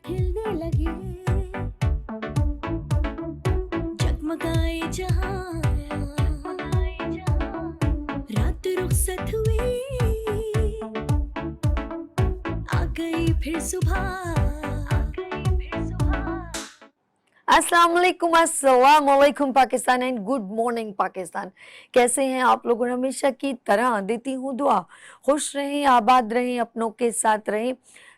खिलने लगे, जगमगाए जहां, रात रुखसत हुई, आ गई फिर सुबह। अस्सलाम वालेकुम, अस्सलाम वालेकुम Pakistan and good morning Pakistan. कैसे हैं आप लोग? हमेशा की तरह देती हूँ दुआ, खुश रहें, आबाद रहें, अपनों के साथ रहें,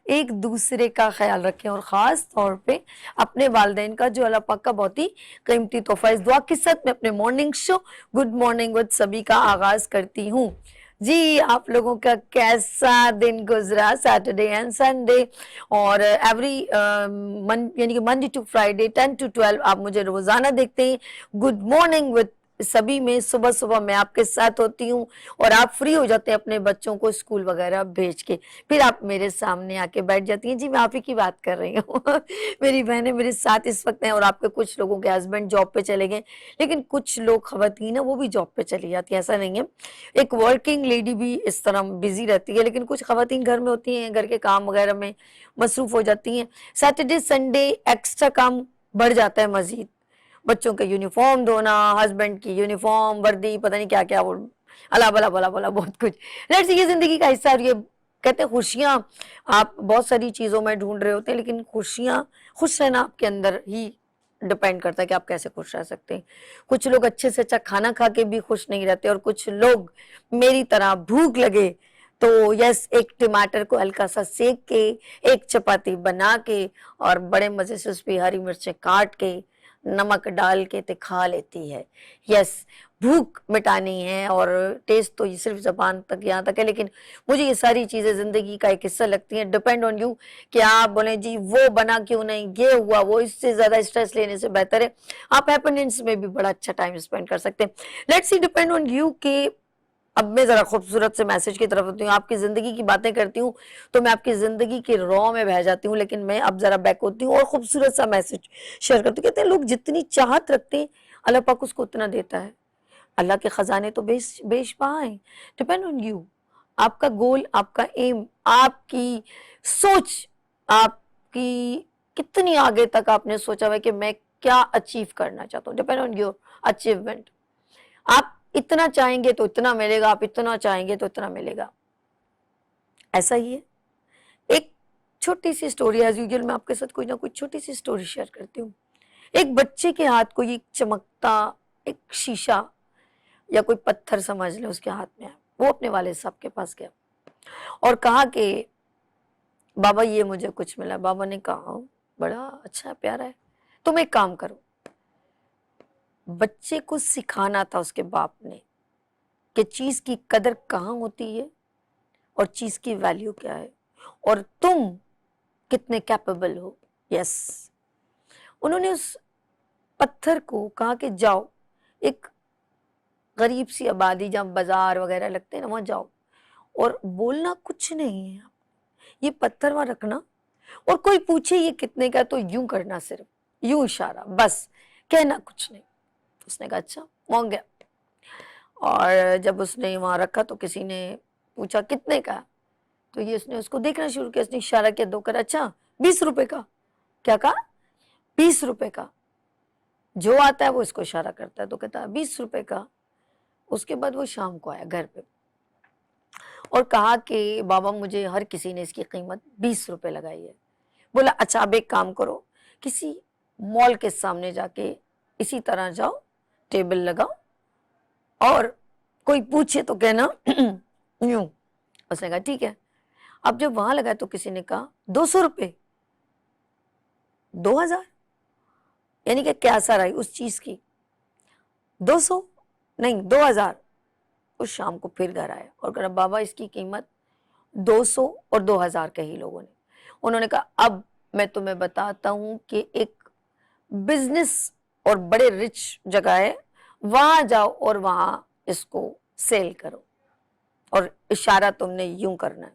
एक दूसरे का ख्याल रखें और ख़ास तौर पे अपने वालिदैन का, जो अल्लाह पाक का बहुत ही कीमती तोहफा। इस दुआ के साथ मैं अपने morning show good morning with सभी का आगाज़ करती हूँ। जी, आप लोगों का कैसा दिन गुजरा सैटरडे एंड संडे? और एवरी यानी कि मंडे टू फ्राइडे 10 to 12 आप मुझे रोजाना देखते हैं गुड मॉर्निंग विद सभी में। सुबह सुबह मैं आपके साथ होती हूँ और आप फ्री हो जाते हैं अपने बच्चों को स्कूल वगैरह भेज के, फिर आप मेरे सामने आके बैठ जाती हैं। जी, मैं आप ही की बात कर रही हूँ। मेरी बहनें मेरे साथ इस वक्त हैं और आपके कुछ लोगों के हस्बैंड जॉब पे चले गए, लेकिन कुछ लोग खवातीन है वो भी जॉब पे चली जाती है, ऐसा नहीं है। एक वर्किंग लेडी भी इस तरह बिजी रहती है, लेकिन कुछ खवातीन घर में होती हैं, घर के काम वगैरह में मसरूफ हो जाती हैं। सैटरडे संडे एक्स्ट्रा काम बढ़ जाता है मजीद, बच्चों के यूनिफॉर्म धोना, हस्बैंड की यूनिफॉर्म, वर्दी, पता नहीं क्या क्या, वो अला बला बला बला बहुत कुछ। लेट्स, ये जिंदगी का हिस्सा। और ये कहते हैं खुशियाँ आप बहुत सारी चीज़ों में ढूंढ रहे होते हैं, लेकिन खुशियाँ, खुश रहना आपके अंदर ही डिपेंड करता है कि आप कैसे खुश रह सकते हैं। कुछ लोग अच्छे से अच्छा खाना खा के भी खुश नहीं रहते, और कुछ लोग मेरी तरह भूख लगे तो यस, एक टमाटर को हल्का सा सेक के, एक चपाती बना के और बड़े मजे से उस पर हरी मिर्चें काट के नमक डाल के ते खा लेती है। यस, भूख मिटानी है, और टेस्ट तो ये सिर्फ जबान तक यहाँ तक है, लेकिन मुझे ये सारी चीजें जिंदगी का एक हिस्सा लगती हैं। डिपेंड ऑन यू कि आप बोले जी वो बना क्यों नहीं, ये हुआ वो, इससे ज्यादा स्ट्रेस लेने से बेहतर है आप हैप्पीनेस में भी बड़ा अच्छा टाइम स्पेंड कर सकते हैं। Let's see, depend on you कि अब मैं जरा खूबसूरत से मैसेज की तरफ होती हूँ, आपकी जिंदगी की बातें करती हूँ तो मैं आपकी जिंदगी के रॉ में बह जाती हूँ, लेकिन मैं अब जरा बैक होती हूँ और खूबसूरत सा मैसेज शेयर करती हूँ। कहते हैं लोग जितनी चाहत रखते हैं अल्लाह पाक उसको उतना देता है। अल्लाह के खजाने तो बेशबहा हैं। डिपेंड ऑन यू, आपका गोल, आपका एम, आपकी सोच, आपकी कितनी आगे तक आपने सोचा हुआ है कि मैं क्या अचीव करना चाहता हूँ। Depend on your achievement. आप इतना चाहेंगे तो इतना मिलेगा, आप इतना चाहेंगे तो इतना मिलेगा, ऐसा ही है। एक छोटी सी स्टोरी, एज यूजुअल मैं आपके साथ कोई ना कोई छोटी सी स्टोरी शेयर करती हूँ। एक बच्चे के हाथ को ये चमकता एक शीशा या कोई पत्थर समझ ले उसके हाथ में आया। वो अपने वाले साहब के पास गया और कहा कि बाबा ये मुझे कुछ मिला। बाबा ने कहा बड़ा अच्छा प्यारा है, तुम एक काम करो। बच्चे को सिखाना था उसके बाप ने कि चीज की कदर कहाँ होती है और चीज की वैल्यू क्या है, और तुम कितने कैपेबल हो। यस, उन्होंने उस पत्थर को कहा कि जाओ एक गरीब सी आबादी जहाँ बाजार वगैरह लगते हैं ना, वहां जाओ और बोलना कुछ नहीं है, ये पत्थर वहां रखना, और कोई पूछे ये कितने का तो यूं करना, सिर्फ यूं इशारा, बस कहना कुछ नहीं। उसने कहा अच्छा, वहां गया और जब उसने वहां रखा तो किसी ने पूछा कितने का, तो ये उसने उसको देखना शुरू किया। उसने इशारा किया दो कर, अच्छा 20 रुपए का। क्या कहा? 20 रुपए का। जो आता है वो इसको इशारा करता है, तो कहता है 20 रुपए का। उसके बाद वो शाम को आया घर पे और कहा कि बाबा मुझे हर किसी ने इसकी कीमत 20 रुपए लगाई है। बोला अच्छा अब एक काम करो, किसी मॉल के सामने जाके इसी तरह जाओ, टेबल लगाओ और कोई पूछे तो कहना यूं। उसने कहा ठीक है। अब जब वहां लगा तो किसी ने कहा 200 रुपए, 2000, यानी कि क्या असर आई उस चीज की? 200 नहीं, 2000। उस शाम को फिर घर आया और कहा बाबा इसकी कीमत 200 और 2000 कही लोगों ने। उन्होंने कहा अब मैं तुम्हें बताता हूं कि एक बिजनेस और बड़े रिच जगह है, वहां जाओ और वहां इसको सेल करो, और इशारा तुमने यूं करना है।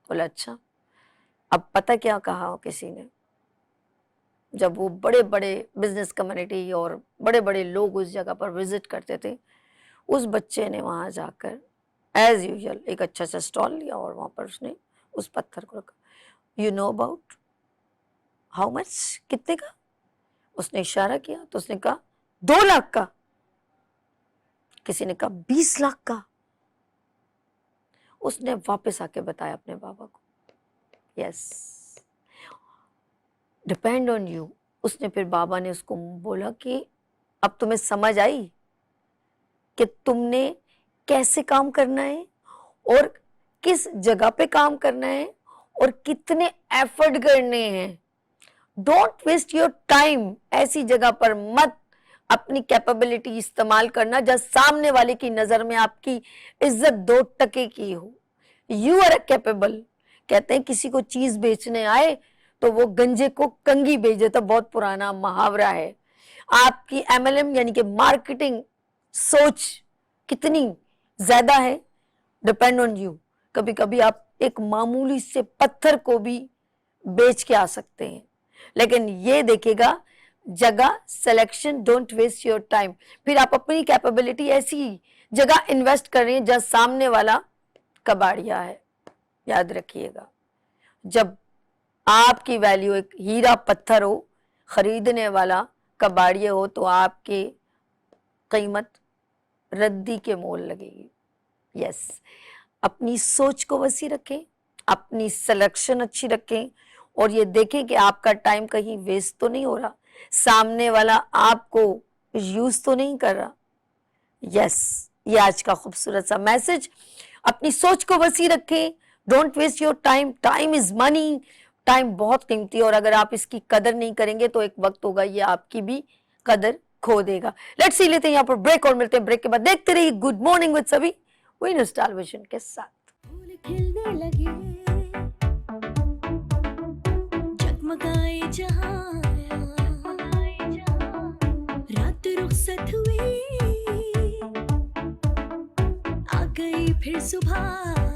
बोला अच्छा। अब पता क्या कहा किसी ने, जब वो बड़े बड़े बिजनेस कम्युनिटी और बड़े बड़े लोग उस जगह पर विजिट करते थे, उस बच्चे ने वहां जाकर एज यूजुअल एक अच्छा सा स्टॉल लिया और वहां पर उसने उस पत्थर को रखा। You know about how much, कितने का? उसने इशारा किया तो उसने कहा 2 लाख का। किसी ने कहा 20 लाख का। उसने वापस आके बताया अपने बाबा को, यस, डिपेंड ऑन यू। उसने फिर बाबा ने उसको बोला कि अब तुम्हें समझ आई कि तुमने कैसे काम करना है और किस जगह पे काम करना है और कितने एफर्ट करने हैं। डोंट वेस्ट योर टाइम ऐसी जगह पर मत अपनी कैपेबिलिटी इस्तेमाल करना जब सामने वाले की नजर में आपकी इज्जत 2 टके की हो। You are capable. कहते हैं किसी को चीज बेचने आए तो वो गंजे को कंगी बेच देता, बहुत पुराना मुहावरा है। आपकी एमएलएम यानी कि मार्केटिंग सोच कितनी ज्यादा है, डिपेंड ऑन यू। कभी कभी आप एक मामूली से पत्थर को भी बेच के आ सकते हैं, लेकिन ये देखिएगा जगह selection, don't waste your time. फिर आप अपनी कैपेबिलिटी ऐसी जगह इन्वेस्ट कर रहे हैं जहां सामने वाला कबाड़िया है। याद रखिएगा, जब आपकी वैल्यू एक हीरा पत्थर हो, खरीदने वाला कबाड़िया हो, तो आपकी कीमत रद्दी के मोल लगेगी। यस, अपनी सोच को वसी रखें, अपनी सिलेक्शन अच्छी रखें और ये देखें कि आपका टाइम कहीं वेस्ट तो नहीं हो रहा, सामने वाला आपको यूज तो नहीं कर रहा। यस, ये आज का खूबसूरत सा मैसेज। अपनी सोच को वसी रखें, don't waste your time. Time is money, time बहुत कीमती है और अगर आप इसकी कदर नहीं करेंगे तो एक वक्त होगा ये आपकी भी कदर खो देगा। लेट्स सी लेते हैं यहाँ पर ब्रेक और मिलते हैं ब्रेक के बाद। देखते रहिए गुड मॉर्निंग विद सभी विनर्स टेलीविजन के साथ। फूल खिलने लगे, जगमगाए जहां, रात रुखसत हुई, आ गई फिर सुबह।